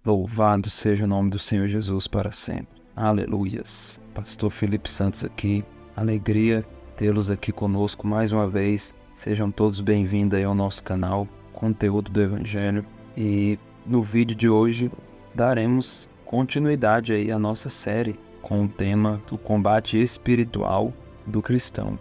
Louvado seja o nome do Senhor Jesus para sempre. Aleluias. Pastor Felipe Santos aqui. Alegria tê-los aqui conosco mais uma vez. Sejam todos bem-vindos aí ao nosso canal, Conteúdo do Evangelho. E no vídeo de hoje daremos continuidade aí à nossa série com o tema do combate espiritual do cristão.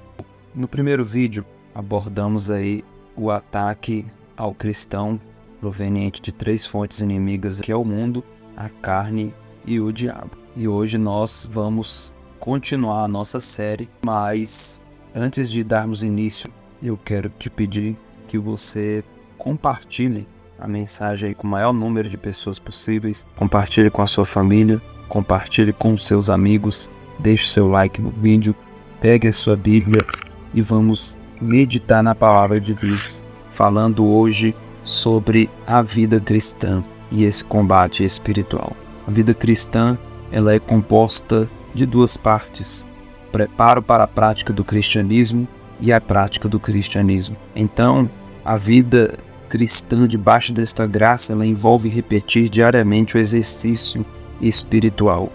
No primeiro vídeo abordamos aí o ataque ao cristão proveniente de 3 fontes inimigas, que é o mundo, a carne e o diabo. E hoje nós vamos continuar a nossa série, mas antes de darmos início, eu quero te pedir que você compartilhe a mensagem aí com o maior número de pessoas possíveis, compartilhe com a sua família, compartilhe com os seus amigos, deixe o seu like no vídeo, pegue a sua Bíblia e vamos meditar na palavra de Deus, falando hoje sobre a vida cristã e esse combate espiritual. A vida cristã, ela é composta de 2 partes: preparo para a prática do cristianismo e a prática do cristianismo. Então, a vida cristã debaixo desta graça, ela envolve repetir diariamente o exercício espiritual.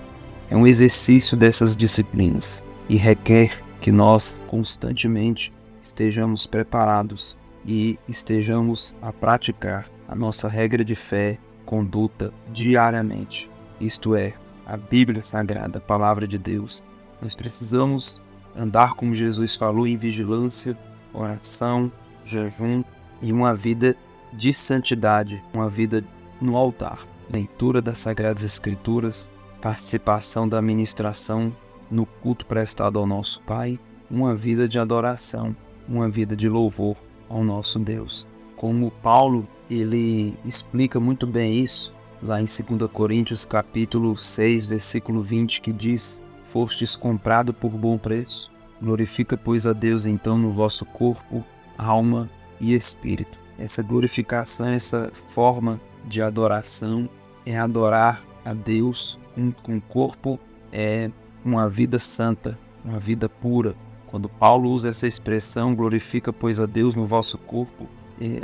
É um exercício dessas disciplinas e requer que nós constantemente estejamos preparados e estejamos a praticar a nossa regra de fé, conduta diariamente. Isto é, a Bíblia Sagrada, a Palavra de Deus. Nós precisamos andar como Jesus falou, em vigilância, oração, jejum e uma vida de santidade, uma vida no altar. Leitura das Sagradas Escrituras, participação da ministração no culto prestado ao nosso Pai, uma vida de adoração, uma vida de louvor ao nosso Deus. Como Paulo, ele explica muito bem isso lá em 2 Coríntios capítulo 6, versículo 20, que diz: fostes comprado por bom preço, glorifica pois a Deus então no vosso corpo, alma e espírito. Essa glorificação, essa forma de adoração é adorar a Deus com o corpo, é uma vida santa, uma vida pura. Quando Paulo usa essa expressão, glorifica pois a Deus no vosso corpo,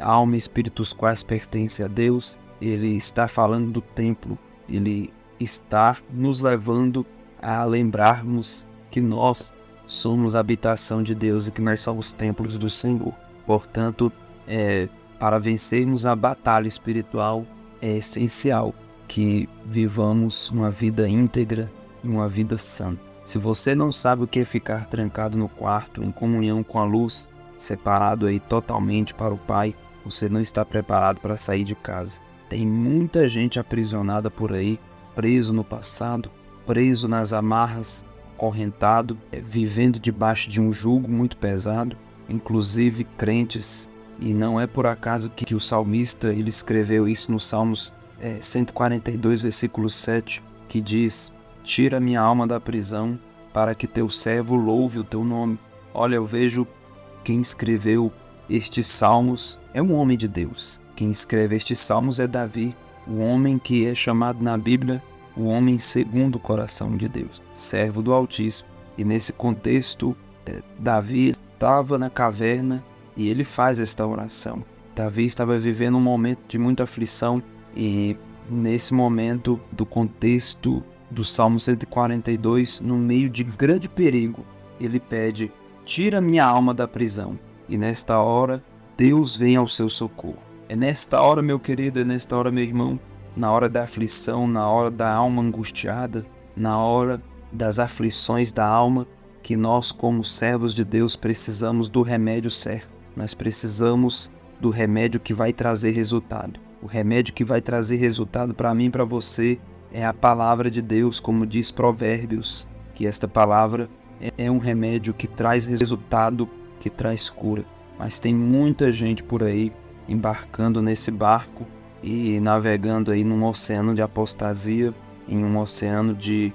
alma e espírito, os quais pertencem a Deus, ele está falando do templo, ele está nos levando a lembrarmos que nós somos a habitação de Deus e que nós somos templos do Senhor. Portanto, para vencermos a batalha espiritual, é essencial que vivamos uma vida íntegra e uma vida santa. Se você não sabe o que é ficar trancado no quarto, em comunhão com a luz, separado aí totalmente para o Pai, você não está preparado para sair de casa. Tem muita gente aprisionada por aí, preso no passado, preso nas amarras, acorrentado, vivendo debaixo de um jugo muito pesado, inclusive crentes. E não é por acaso que o salmista ele escreveu isso no Salmos 142, versículo 7, que diz: tira minha alma da prisão, para que teu servo louve o teu nome. Olha, eu vejo quem escreveu estes salmos é um homem de Deus. Quem escreve estes salmos é Davi, o homem que é chamado na Bíblia o homem segundo o coração de Deus, servo do Altíssimo. E nesse contexto, Davi estava na caverna e ele faz esta oração. Davi estava vivendo um momento de muita aflição e nesse momento do contexto do Salmo 142, no meio de grande perigo, ele pede: tira minha alma da prisão. E nesta hora, Deus vem ao seu socorro. É nesta hora, meu querido, é nesta hora, meu irmão, na hora da aflição, na hora da alma angustiada, na hora das aflições da alma, que nós, como servos de Deus, precisamos do remédio certo. Nós precisamos do remédio que vai trazer resultado. O remédio que vai trazer resultado para mim e para você é a palavra de Deus, como diz Provérbios, que esta palavra é um remédio que traz resultado, que traz cura. Mas tem muita gente por aí embarcando nesse barco e navegando aí num oceano de apostasia, em um oceano de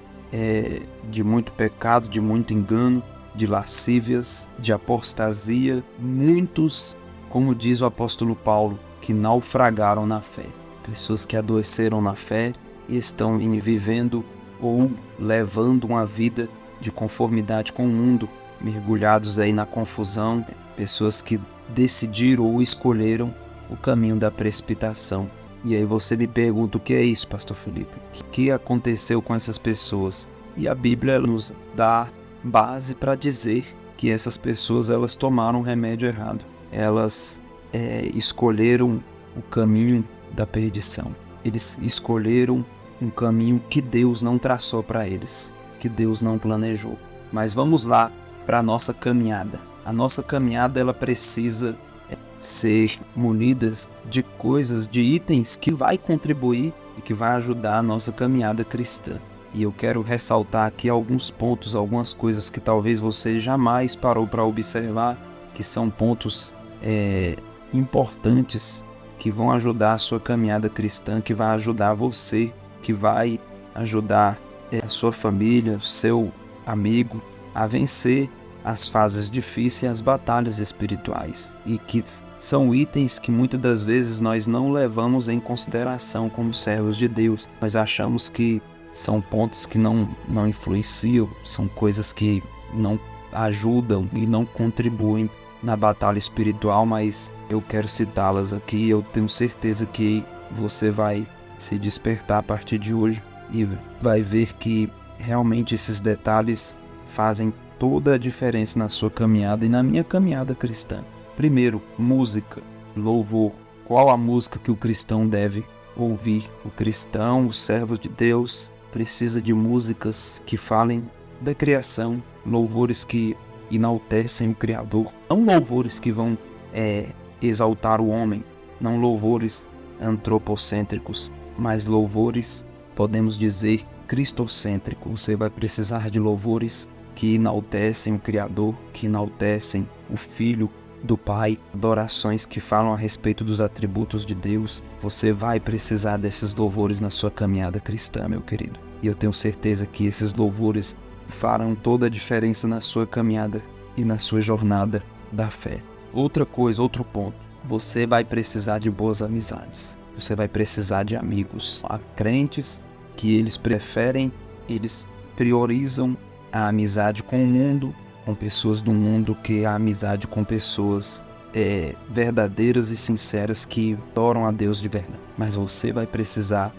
muito pecado, de muito engano, de lascívias, de apostasia. Muitos, como diz o apóstolo Paulo, que naufragaram na fé. Pessoas que adoeceram na fé e estão vivendo ou levando uma vida de conformidade com o mundo, mergulhados aí na confusão. Pessoas que decidiram ou escolheram o caminho da precipitação. E aí você me pergunta, o que é isso, pastor Felipe? O que aconteceu com essas pessoas? E a Bíblia nos dá base para dizer que essas pessoas elas tomaram o remédio errado. Elas escolheram o caminho da perdição. Eles escolheram um caminho que Deus não traçou para eles, que Deus não planejou. Mas vamos lá para a nossa caminhada. A nossa caminhada ela precisa ser munida de coisas, de itens que vai contribuir e que vai ajudar a nossa caminhada cristã. E eu quero ressaltar aqui alguns pontos, algumas coisas que talvez você jamais parou para observar, que são pontos importantes, que vão ajudar a sua caminhada cristã, que vai ajudar você, que vai ajudar a sua família, o seu amigo a vencer as fases difíceis e as batalhas espirituais. E que são itens que muitas das vezes nós não levamos em consideração como servos de Deus. Nós achamos que são pontos que não influenciam, são coisas que não ajudam e não contribuem na batalha espiritual, mas eu quero citá-las aqui. Eu tenho certeza que você vai se despertar a partir de hoje e vai ver que realmente esses detalhes fazem toda a diferença na sua caminhada e na minha caminhada cristã. Primeiro, música, louvor. Qual a música que o cristão deve ouvir? O cristão, o servo de Deus, precisa de músicas que falem da criação, louvores que enaltecem o Criador, não louvores que vão exaltar o homem, não louvores antropocêntricos, mas louvores, podemos dizer, cristocêntricos. Você vai precisar de louvores que enaltecem o Criador, que enaltecem o Filho do Pai, adorações que falam a respeito dos atributos de Deus. Você vai precisar desses louvores na sua caminhada cristã, meu querido. E eu tenho certeza que esses louvores farão toda a diferença na sua caminhada e na sua jornada da fé. Outra coisa, outro ponto, você vai precisar de boas amizades. Você vai precisar de amigos. Há crentes que eles priorizam a amizade com o mundo, com pessoas do mundo, que a amizade com pessoas verdadeiras e sinceras que adoram a Deus de verdade. Mas você vai precisar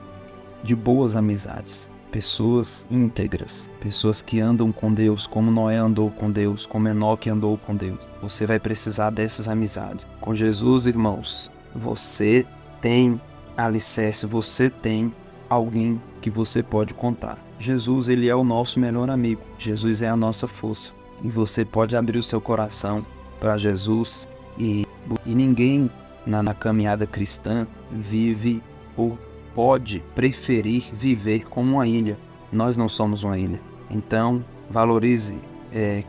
de boas amizades, pessoas íntegras, pessoas que andam com Deus, como Noé andou com Deus, como Enoque andou com Deus. Você vai precisar dessas amizades. Com Jesus, irmãos, você tem alicerce, você tem alguém que você pode contar. Jesus, ele é o nosso melhor amigo. Jesus é a nossa força. E você pode abrir o seu coração para Jesus e ninguém na caminhada cristã vive ou pode preferir viver como uma ilha. Nós não somos uma ilha. Então, valorize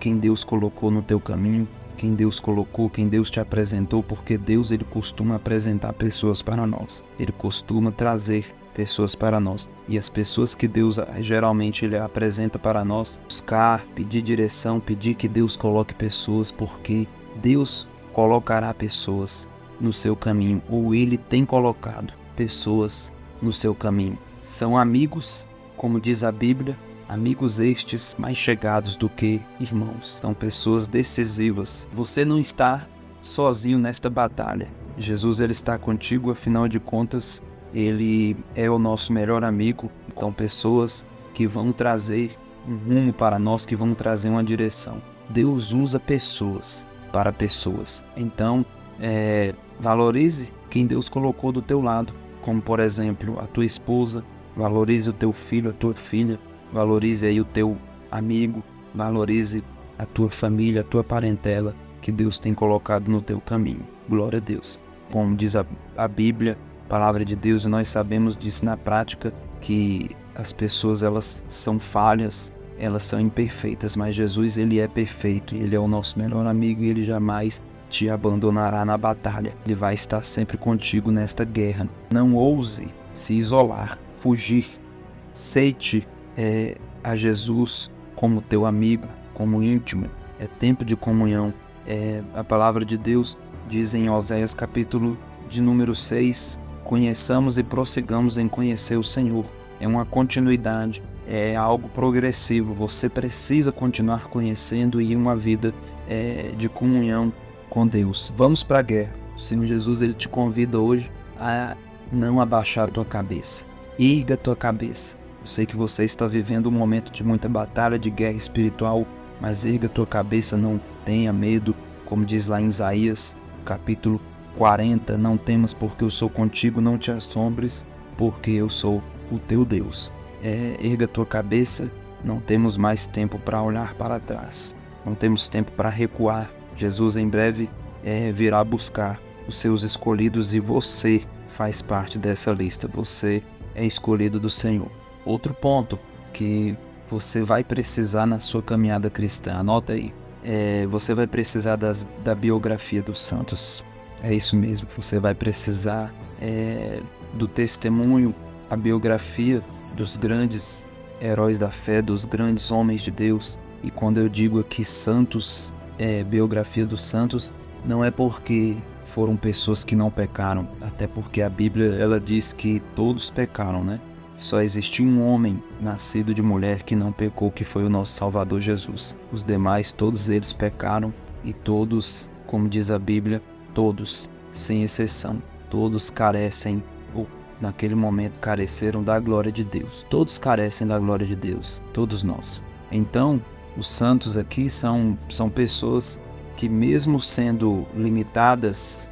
quem Deus colocou no teu caminho, quem Deus colocou, quem Deus te apresentou, porque Deus ele costuma apresentar pessoas para nós. Ele costuma trazer pessoas para nós. E as pessoas que Deus geralmente ele apresenta para nós, buscar, pedir direção, pedir que Deus coloque pessoas, porque Deus colocará pessoas no seu caminho, ou Ele tem colocado pessoas no seu caminho. São amigos, como diz a Bíblia, amigos estes mais chegados do que irmãos. São pessoas decisivas. Você não está sozinho nesta batalha. Jesus ele está contigo, afinal de contas, Ele é o nosso melhor amigo. Então, pessoas que vão trazer um rumo para nós, que vão trazer uma direção. Deus usa pessoas para pessoas. Então, valorize quem Deus colocou do teu lado, como, por exemplo, a tua esposa. Valorize o teu filho, a tua filha. Valorize aí o teu amigo. Valorize a tua família, a tua parentela, que Deus tem colocado no teu caminho. Glória a Deus. Como diz a Bíblia, Palavra de Deus, e nós sabemos disso na prática, que as pessoas elas são falhas, elas são imperfeitas, mas Jesus ele é perfeito, ele é o nosso melhor amigo e ele jamais te abandonará na batalha. Ele vai estar sempre contigo nesta guerra. Não ouse se isolar, fugir. Aceite a Jesus como teu amigo, como íntimo. É tempo de comunhão. A palavra de Deus diz em Oséias capítulo de número 6, conheçamos e prossigamos em conhecer o Senhor. É uma continuidade, é algo progressivo. Você precisa continuar conhecendo e uma vida de comunhão com Deus. Vamos para a guerra. O Senhor Jesus ele te convida hoje a não abaixar a tua cabeça. Erga a tua cabeça. Eu sei que você está vivendo um momento de muita batalha, de guerra espiritual, mas erga a tua cabeça, não tenha medo, como diz lá em Isaías, capítulo 40, não temas porque eu sou contigo, não te assombres, porque eu sou o teu Deus. Erga a tua cabeça, não temos mais tempo para olhar para trás, não temos tempo para recuar. Jesus em breve virá buscar os seus escolhidos e você faz parte dessa lista, você é escolhido do Senhor. Outro ponto que você vai precisar na sua caminhada cristã, anota aí, você vai precisar da biografia dos santos. É isso mesmo, você vai precisar do testemunho, a biografia dos grandes heróis da fé, dos grandes homens de Deus. E quando eu digo aqui santos, biografia dos santos, não é porque foram pessoas que não pecaram, até porque a Bíblia ela diz que todos pecaram, né? Só existiu um homem nascido de mulher que não pecou, que foi o nosso Salvador Jesus. Os demais, todos eles pecaram e todos, como diz a Bíblia, todos, sem exceção, todos carecem, ou naquele momento careceram da glória de Deus. Todos carecem da glória de Deus, todos nós. Então, os santos aqui são pessoas que mesmo sendo limitadas,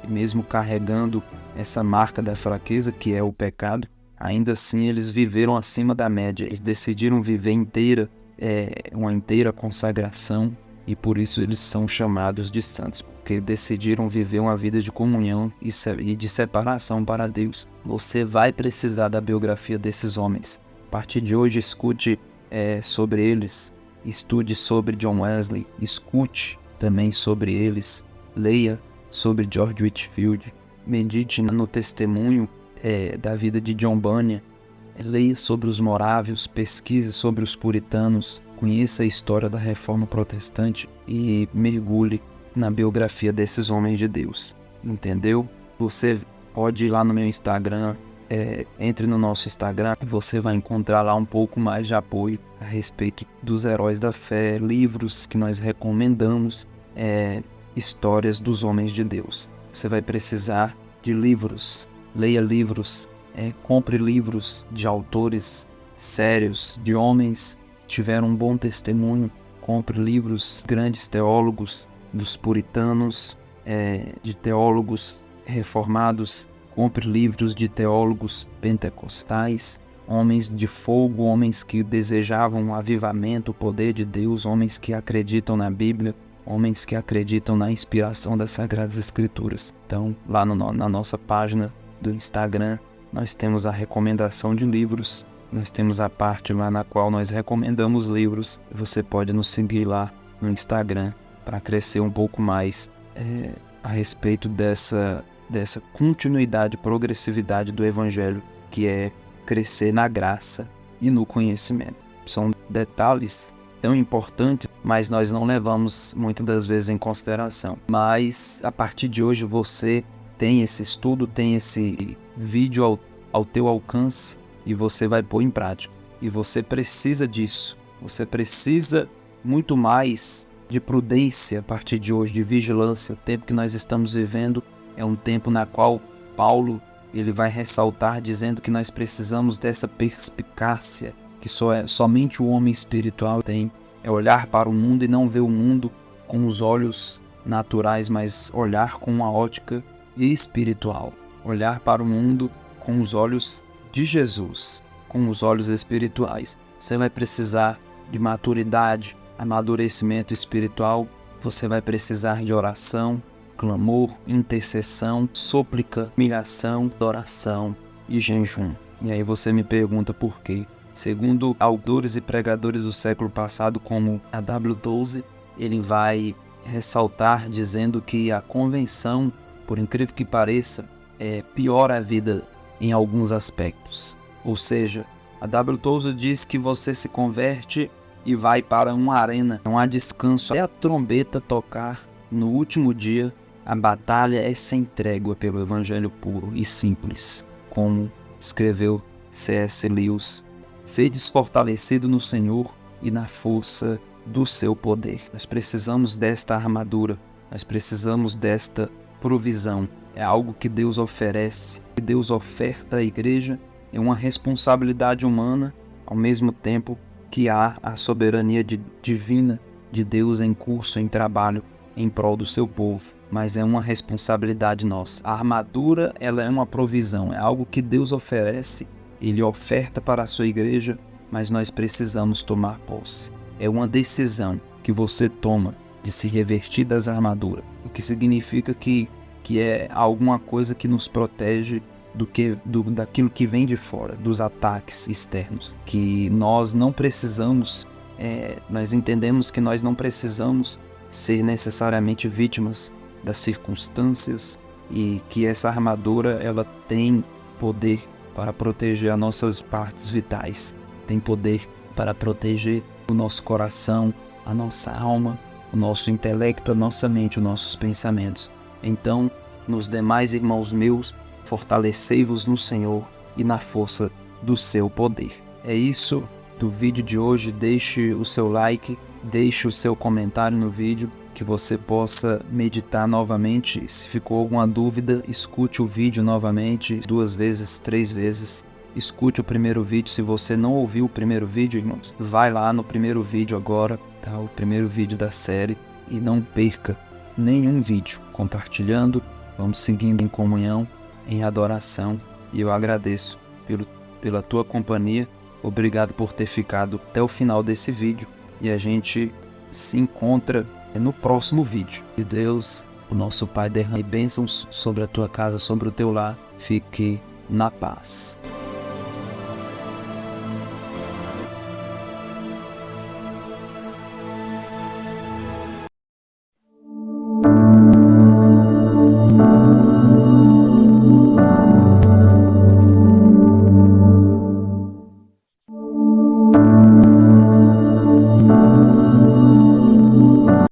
mesmo carregando essa marca da fraqueza, que é o pecado, ainda assim eles viveram acima da média, eles decidiram viver uma inteira consagração, e por isso eles são chamados de santos, porque decidiram viver uma vida de comunhão e de separação para Deus. Você vai precisar da biografia desses homens. A partir de hoje, escute sobre eles, estude sobre John Wesley, escute também sobre eles, leia sobre George Whitefield, medite no testemunho da vida de John Bunyan, leia sobre os morávios, pesquise sobre os puritanos, conheça a história da Reforma Protestante e mergulhe na biografia desses homens de Deus, entendeu? Você pode ir lá no meu Instagram, entre no nosso Instagram, você vai encontrar lá um pouco mais de apoio a respeito dos heróis da fé, livros que nós recomendamos, histórias dos homens de Deus. Você vai precisar de livros, leia livros, compre livros de autores sérios, de homens que tiveram um bom testemunho, compre livros de grandes teólogos, dos puritanos, de teólogos reformados, compre livros de teólogos pentecostais, homens de fogo, homens que desejavam um avivamento, o poder de Deus, homens que acreditam na Bíblia, homens que acreditam na inspiração das Sagradas Escrituras. Então, lá na nossa página do Instagram, nós temos a recomendação de livros, nós temos a parte lá na qual nós recomendamos livros. Você pode nos seguir lá no Instagram para crescer um pouco mais a respeito dessa continuidade, progressividade do Evangelho, que é crescer na graça e no conhecimento. São detalhes tão importantes, mas nós não levamos muitas das vezes em consideração. Mas a partir de hoje você tem esse estudo, tem esse vídeo ao teu alcance e você vai pôr em prática. E você precisa disso. Você precisa muito mais de prudência a partir de hoje, de vigilância. O tempo que nós estamos vivendo é um tempo na qual Paulo ele vai ressaltar dizendo que nós precisamos dessa perspicácia que somente o homem espiritual tem. É olhar para o mundo e não ver o mundo com os olhos naturais, mas olhar com uma ótica espiritual. Olhar para o mundo com os olhos de Jesus, com os olhos espirituais. Você vai precisar de maturidade, amadurecimento espiritual. Você vai precisar de oração, clamor, intercessão, súplica, humilhação, oração e jejum. E aí você me pergunta por quê? Segundo autores e pregadores do século passado, como a W12, ele vai ressaltar dizendo que a convenção, por incrível que pareça, piora a vida em alguns aspectos. Ou seja, a W12 diz que você se converte e vai para uma arena, não há descanso. Até a trombeta tocar no último dia, a batalha é sem trégua pelo evangelho puro e simples, como escreveu C.S. Lewis. Sedes fortalecido no Senhor e na força do seu poder. Nós precisamos desta armadura, nós precisamos desta provisão. é algo que Deus oferece, que Deus oferta à igreja, é uma responsabilidade humana, ao mesmo tempo que há a soberania divina de Deus em curso, em trabalho, em prol do seu povo. Mas é uma responsabilidade nossa. A armadura, ela é uma provisão, é algo que Deus oferece, Ele oferta para a sua igreja, mas nós precisamos tomar posse. É uma decisão que você toma de se revestir das armaduras, o que significa que é alguma coisa que nos protege daquilo que vem de fora, dos ataques externos, que nós não precisamos, nós entendemos que nós não precisamos ser necessariamente vítimas das circunstâncias e que essa armadura ela tem poder para proteger as nossas partes vitais, tem poder para proteger o nosso coração, a nossa alma, o nosso intelecto, a nossa mente, os nossos pensamentos. Então, nos demais irmãos meus, fortalecei-vos no Senhor e na força do seu poder. É isso do vídeo de hoje. Deixe o seu like, deixe o seu comentário no vídeo, que você possa meditar novamente. Se ficou alguma dúvida, escute o vídeo novamente, 2 vezes, 3 vezes. Escute o primeiro vídeo. Se você não ouviu o primeiro vídeo, irmãos, vai lá no primeiro vídeo agora, tá? O primeiro vídeo da série, e não perca nenhum vídeo. Compartilhando, vamos seguindo em comunhão, em adoração, e eu agradeço pela tua companhia. Obrigado por ter ficado até o final desse vídeo, e a gente se encontra no próximo vídeo. Que Deus, o nosso Pai, derrame bênçãos sobre a tua casa, sobre o teu lar. Fique na paz.